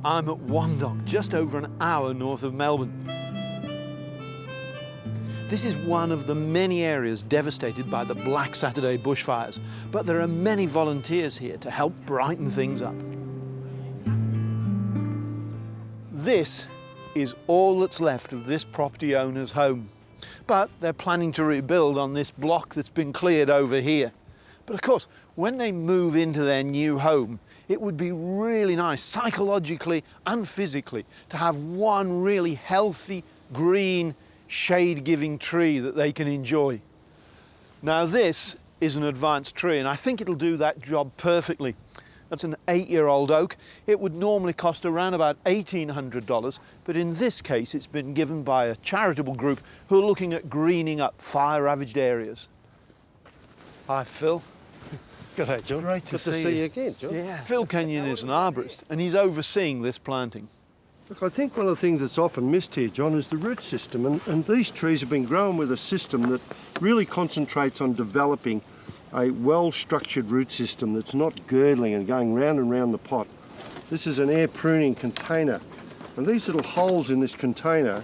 I'm at Wandong, just over an hour north of Melbourne. This is one of the many areas devastated by the Black Saturday bushfires, but there are many volunteers here to help brighten things up. This is all that's left of this property owner's home, but they're planning to rebuild on this block that's been cleared over here. But of course, when they move into their new home, it would be really nice, psychologically and physically, to have one really healthy, green, shade-giving tree that they can enjoy. Now this is an advanced tree, and I think it'll do that job perfectly. That's an 8-year-old oak. It would normally cost around about $1,800, but in this case it's been given by a charitable group who are looking at greening up fire-ravaged areas. Hi, Phil. G'day, John. Great to see you again, John. Yeah, Phil Kenyon is an arborist, and he's overseeing this planting. Look, I think one of the things that's often missed here, John, is the root system. And these trees have been grown with a system that really concentrates on developing a well-structured root system that's not girdling and going round and round the pot. This is an air pruning container. And these little holes in this container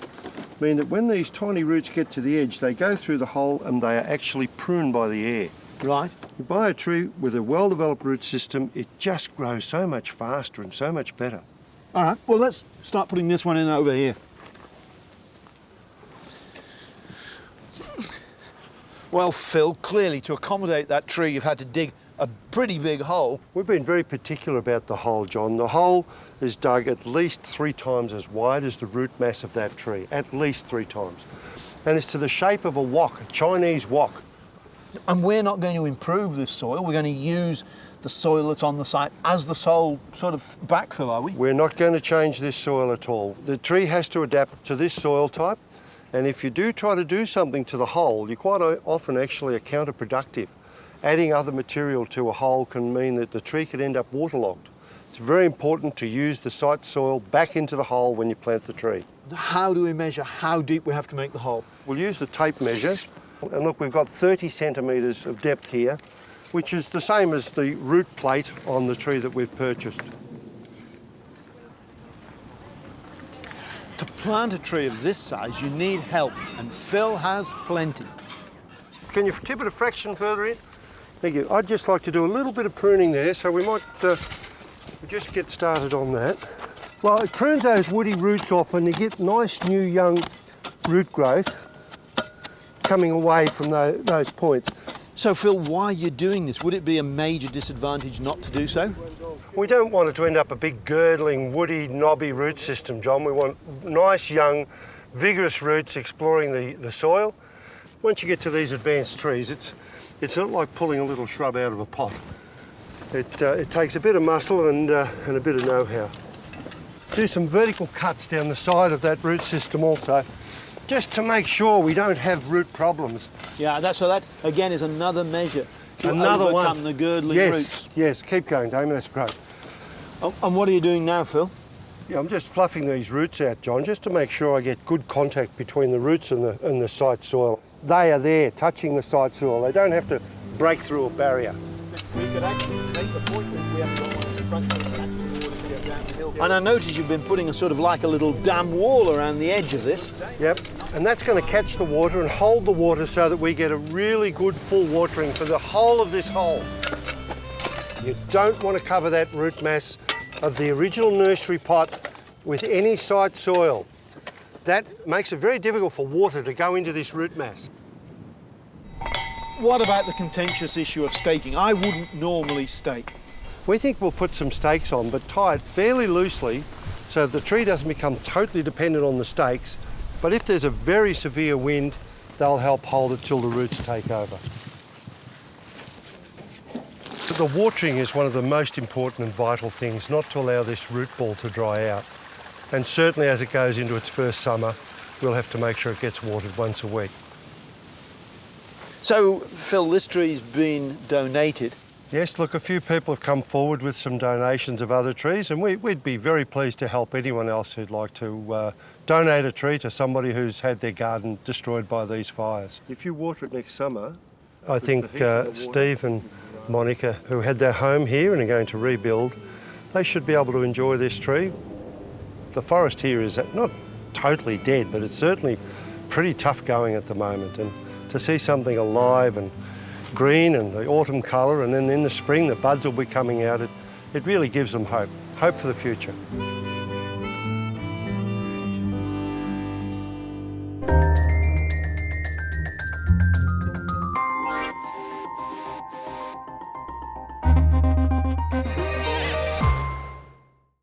mean that when these tiny roots get to the edge, they go through the hole and they are actually pruned by the air. Right. You buy a tree with a well-developed root system, it just grows so much faster and so much better. All right, well, let's start putting this one in over here. Well, Phil, clearly to accommodate that tree, you've had to dig a pretty big hole. We've been very particular about the hole, John. The hole is dug at least 3 times as wide as the root mass of that tree, at least 3 times. And it's to the shape of a wok, a Chinese wok. And we're not going to improve this soil. We're going to use the soil that's on the site as the soil sort of backfill, are we? We're not going to change this soil at all. The tree has to adapt to this soil type. And if you do try to do something to the hole, you quite often actually are counterproductive. Adding other material to a hole can mean that the tree could end up waterlogged. It's very important to use the site soil back into the hole when you plant the tree. How do we measure how deep we have to make the hole? We'll use the tape measure. And look, we've got 30 centimetres of depth here, which is the same as the root plate on the tree that we've purchased. To plant a tree of this size, you need help, and Phil has plenty. Can you tip it a fraction further in? Thank you. I'd just like to do a little bit of pruning there, so we might just get started on that. Well, it prunes those woody roots off and you get nice new young root growth coming away from those points. So, Phil, why are you doing this? Would it be a major disadvantage not to do so? We don't want it to end up a big girdling, woody, knobby root system, John. We want nice, young, vigorous roots exploring the soil. Once you get to these advanced trees, it's not like pulling a little shrub out of a pot. It takes a bit of muscle and a bit of know-how. Do some vertical cuts down the side of that root system also, just to make sure we don't have root problems. Yeah, so that again is another measure to Another overcome one. the girdling roots. Yes, keep going, Damon, that's great. Oh, and what are you doing now, Phil? Yeah, I'm just fluffing these roots out, John, just to make sure I get good contact between the roots and the site soil. They are there, touching the site soil. They don't have to break through a barrier. We could actually make the point if we haven't got one in the front to catch the water to get down the hill. And I notice you've been putting a sort of like a little dam wall around the edge of this. Yep, and that's going to catch the water and hold the water so that we get a really good full watering for the whole of this hole. You don't want to cover that root mass of the original nursery pot with any site soil. That makes it very difficult for water to go into this root mass. What about the contentious issue of staking? I wouldn't normally stake. We think we'll put some stakes on, but tie it fairly loosely so the tree doesn't become totally dependent on the stakes. But if there's a very severe wind, they'll help hold it till the roots take over. But the watering is one of the most important and vital things, not to allow this root ball to dry out. And certainly as it goes into its first summer, we'll have to make sure it gets watered once a week. So, Phil, this tree's been donated. Yes, look, a few people have come forward with some donations of other trees, and we'd be very pleased to help anyone else who'd like to donate a tree to somebody who's had their garden destroyed by these fires. If you water it next summer, I think Steve and Monica, who had their home here and are going to rebuild, they should be able to enjoy this tree. The forest here is not totally dead, but it's certainly pretty tough going at the moment. And to see something alive and green and the autumn colour, and then in the spring the buds will be coming out, it really gives them hope for the future.